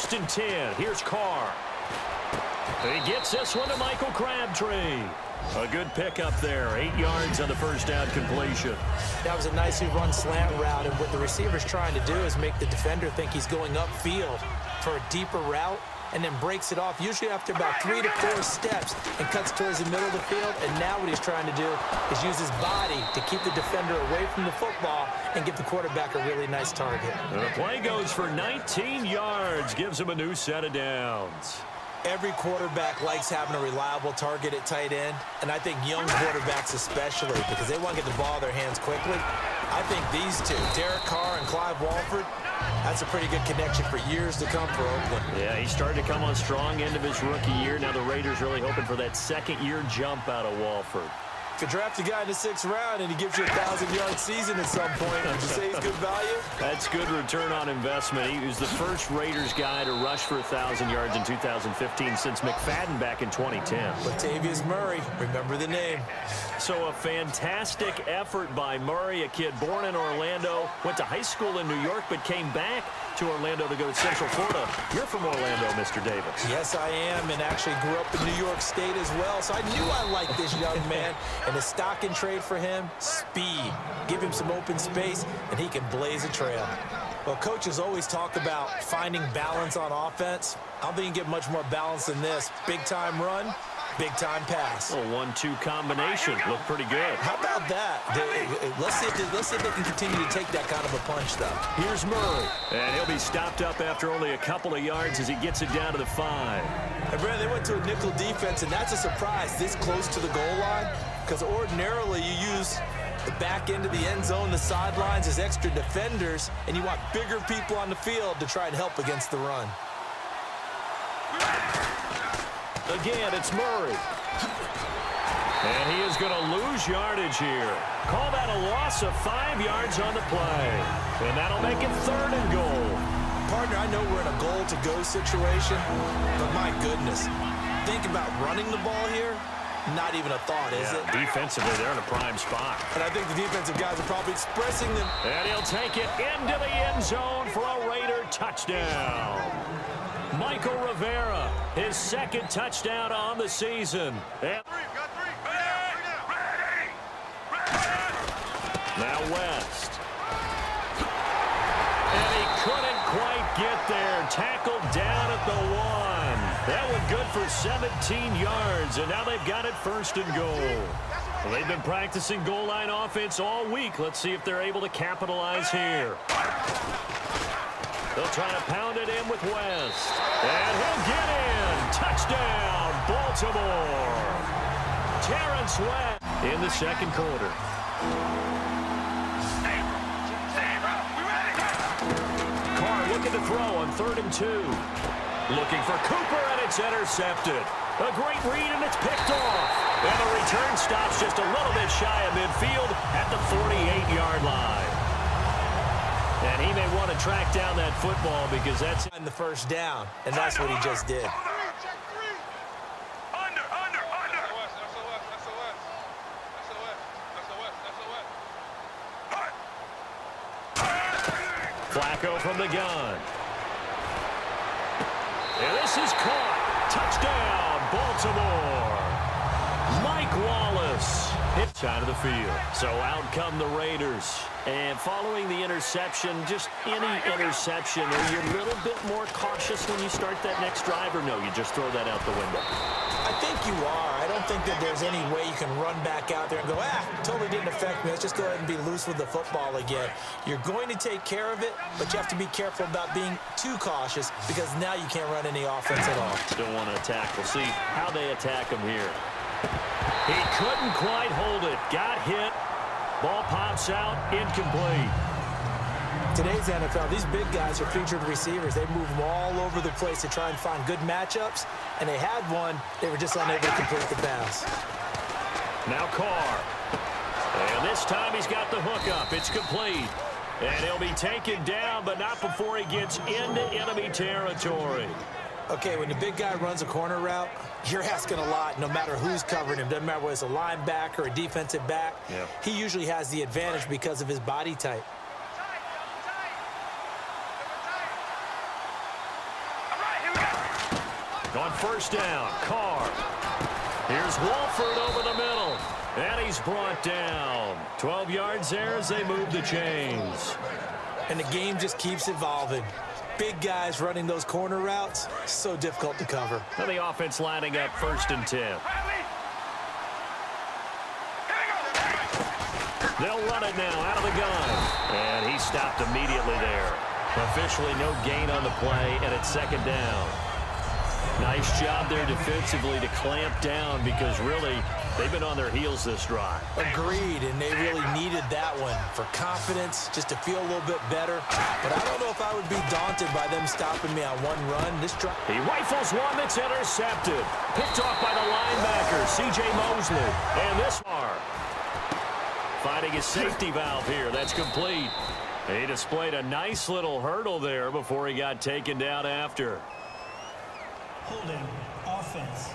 First and 10. Here's Carr. He gets this one to Michael Crabtree. A good pickup there. 8 yards on the first down completion. That was a nicely run slant route, and what the receiver's trying to do is make the defender think he's going upfield for a deeper route, and then breaks it off, usually after about 3 to 4 steps, and cuts towards the middle of the field. And now what he's trying to do is use his body to keep the defender away from the football and give the quarterback a really nice target. The play goes for 19 yards, gives him a new set of downs. Every quarterback likes having a reliable target at tight end, and I think young quarterbacks especially, because they want to get the ball in their hands quickly. I think these two, Derek Carr and Clive Walford, that's a pretty good connection for years to come for Oakland. Yeah, he started to come on strong end of his rookie year. Now the Raiders really hoping for that second-year jump out of Walford. If you draft a guy in the 6th round and he gives you a 1,000-yard season at some point, would you say he's good value? That's good return on investment. He was the first Raiders guy to rush for 1,000 yards in 2015 since McFadden back in 2010. Latavius Murray, remember the name. So a fantastic effort by Murray, a kid born in Orlando, went to high school in New York, but came back to Orlando to go to Central Florida. You're from Orlando, Mr. Davis. Yes, I am, and actually grew up in New York State as well, so I knew I liked this young man. And the stock and trade for him, speed. Give him some open space, and he can blaze a trail. Well, coaches always talk about finding balance on offense. I don't think you can get much more balance than this. Big-time run, big-time pass. A 1-2 combination. Looked pretty good. How about that? Let's see if they can continue to take that kind of a punch, though. Here's Murray. And he'll be stopped up after only a couple of yards as he gets it down to the 5. And Brad, they went to a nickel defense, and that's a surprise this close to the goal line, because ordinarily you use the back end of the end zone, the sidelines as extra defenders, and you want bigger people on the field to try and help against the run. Again, it's Murray. And he is going to lose yardage here. Call that a loss of 5 yards on the play. And that'll make it 3rd and goal. Partner, I know we're in a goal-to-go situation, but my goodness, think about running the ball here. Not even a thought, is it? Defensively, they're in a prime spot. And I think the defensive guys are probably expressing them. And he'll take it into the end zone for a Raider touchdown. Michael Rivera, his 2nd touchdown on the season. And now West. And he couldn't quite get there. Tackled down at the 1. That one good for 17 yards, and now they've got it 1st and goal. Well, they've been practicing goal line offense all week. Let's see if they're able to capitalize here. They'll try to pound it in with West. And he'll get in. Touchdown, Baltimore. Terrence West in the 2nd quarter. Carr looking to throw on 3rd and 2. Looking for Cooper, and it's intercepted. A great read, and it's picked off. And the return stops just a little bit shy of midfield at the 48-yard line. And he may want to track down that football because that's the 1st down, and that's what he just did. Flacco from the gun. And this is caught. Touchdown, Baltimore. Mike Wallace hit side of the field. So out come the Raiders. And following the interception, just any interception, are you a little bit more cautious when you start that next drive, or no, you just throw that out the window? I think you are. I don't think that there's any way you can run back out there and go, totally didn't affect me. Let's just go ahead and be loose with the football again. You're going to take care of it, but you have to be careful about being too cautious because now you can't run any offense at all. Don't want to attack. We'll see how they attack him here. He couldn't quite hold it. Got hit. Ball pops out, incomplete. Today's NFL, these big guys are featured receivers. They move them all over the place to try and find good matchups, and they had one. They were just unable to complete the pass. Now Carr. And this time he's got the hook up. It's complete. And he'll be taken down, but not before he gets into enemy territory. Okay, when the big guy runs a corner route, you're asking a lot no matter who's covering him. Doesn't matter whether it's a linebacker or a defensive back. Yep. He usually has the advantage because of his body type. first down. Carr. Here's Wolford over the middle. And he's brought down. 12 yards there as they move the chains. And the game just keeps evolving. Big guys running those corner routes, so difficult to cover. And the offense lining up 1st and 10. They'll run it now out of the gun. And he stopped immediately there. Officially no gain on the play, and it's 2nd down. Nice job there defensively to clamp down because really they've been on their heels this drive. Agreed, and they really needed that one for confidence, just to feel a little bit better. But I don't know if I would be daunted by them stopping me on one run. This drive. He rifles one that's intercepted. Picked off by the linebacker, C.J. Mosley. And this far. Finding his safety valve here. That's complete. He displayed a nice little hurdle there before he got taken down after. Holding offense.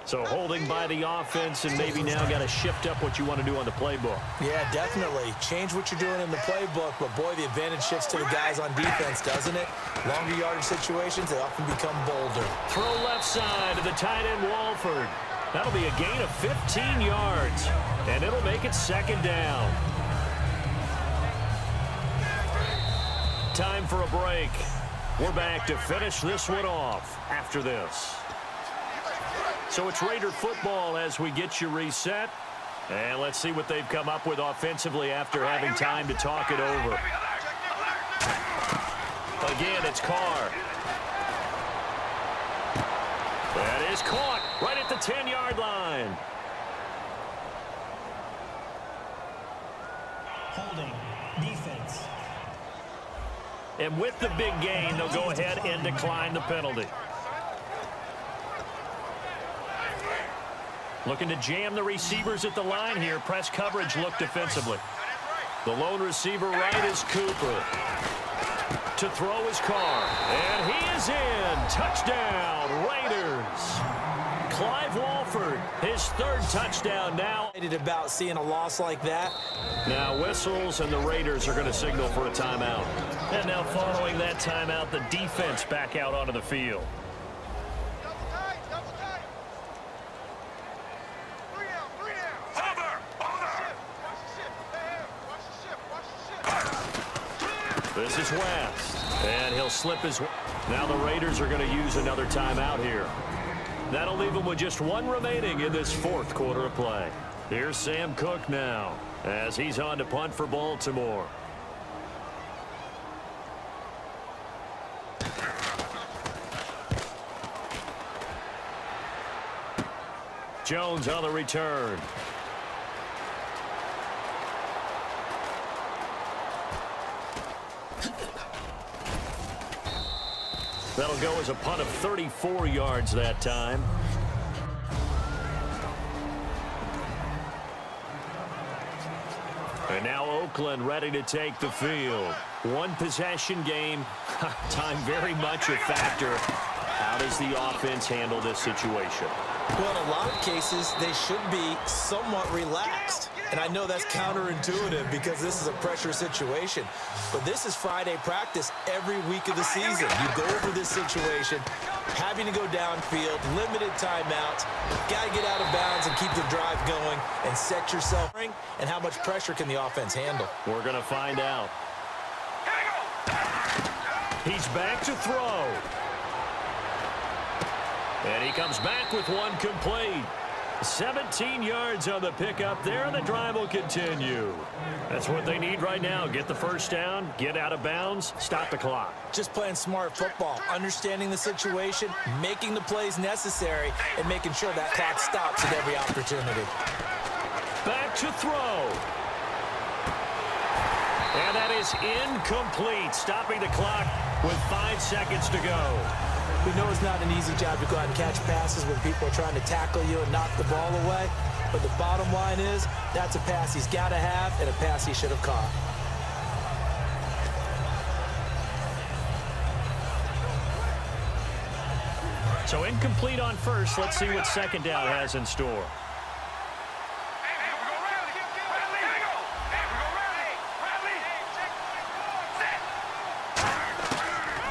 So holding by the offense, and maybe now got to shift up what you want to do on the playbook. Yeah, definitely. Change what you're doing in the playbook, but boy, the advantage shifts to the guys on defense, doesn't it? Longer yardage situations, they often become bolder. Throw left side to the tight end, Walford. That'll be a gain of 15 yards, and it'll make it 2nd down. Time for a break. We're back to finish this one off after this. So it's Raider football as we get you reset. And let's see what they've come up with offensively after having time to talk it over. Again, it's Carr. That is caught right at the 10-yard line. Holding defense. And with the big gain, they'll go ahead and decline the penalty. Looking to jam the receivers at the line here. Press coverage look defensively. The lone receiver right is Cooper. To throw is Carr. And he is in. Touchdown, Raiders. Clive Walford, his 3rd touchdown now. About seeing a loss like that. Now whistles, and the Raiders are going to signal for a timeout. And now following that timeout, the defense back out onto the field. This is West, and he'll slip his... Now the Raiders are going to use another timeout here. That'll leave them with just one remaining in this 4th quarter of play. Here's Sam Cook now, as he's on to punt for Baltimore. Jones on the return. That'll go as a punt of 34 yards that time. And now Oakland ready to take the field. One possession game. Time very much a factor. How does the offense handle this situation? Well, in a lot of cases, they should be somewhat relaxed. And I know that's counterintuitive because this is a pressure situation. But this is Friday practice every week of the season. You go over this situation, having to go downfield, limited timeouts, got to get out of bounds and keep the drive going and set yourself. And how much pressure can the offense handle? We're going to find out. He's back to throw. And he comes back with one complete. 17 yards on the pickup there, and the drive will continue. That's what they need right now. Get the first down, get out of bounds, stop the clock. Just playing smart football, understanding the situation, making the plays necessary, and making sure that clock stops at every opportunity. Back to throw. And that is incomplete, stopping the clock with 5 seconds to go. We know it's not an easy job to go out and catch passes when people are trying to tackle you and knock the ball away. But the bottom line is, that's a pass he's got to have and a pass he should have caught. So incomplete on first. Let's see what 2nd down has in store.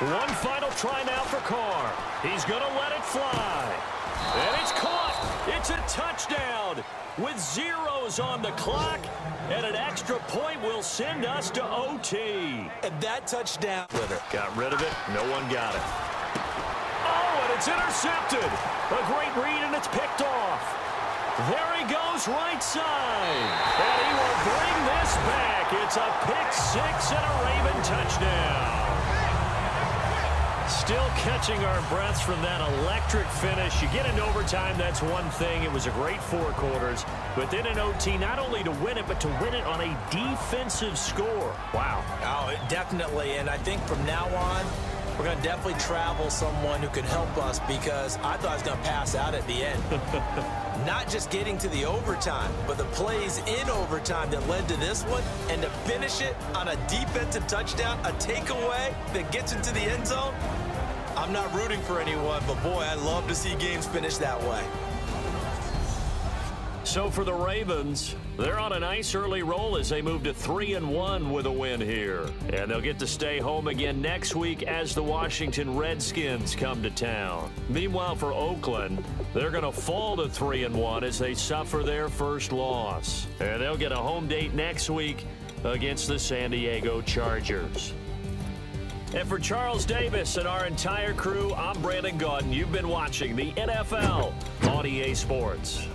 One final try now for Carr. He's going to let it fly. And it's caught. It's a touchdown with zeros on the clock. And an extra point will send us to OT. And that touchdown with it. Got rid of it. No one got it. Oh, and it's intercepted. A great read, and it's picked off. There he goes right side. And he will bring this back. It's a pick six and a Raven touchdown. Still catching our breaths from that electric finish. You get into overtime, that's one thing. It was a great 4 quarters. But then in OT, not only to win it, but to win it on a defensive score. Wow. Oh, definitely. And I think from now on, we're going to definitely travel someone who can help us, because I thought I was going to pass out at the end. Not just getting to the overtime, but the plays in overtime that led to this one, and to finish it on a defensive touchdown, a takeaway that gets into the end zone. I'm not rooting for anyone, but boy, I love to see games finish that way. So for the Ravens, they're on a nice early roll as they move to 3-1 with a win here. And they'll get to stay home again next week as the Washington Redskins come to town. Meanwhile, for Oakland, they're going to fall to 3-1 as they suffer their first loss. And they'll get a home date next week against the San Diego Chargers. And for Charles Davis and our entire crew, I'm Brandon Gaudin. You've been watching the NFL on EA Sports.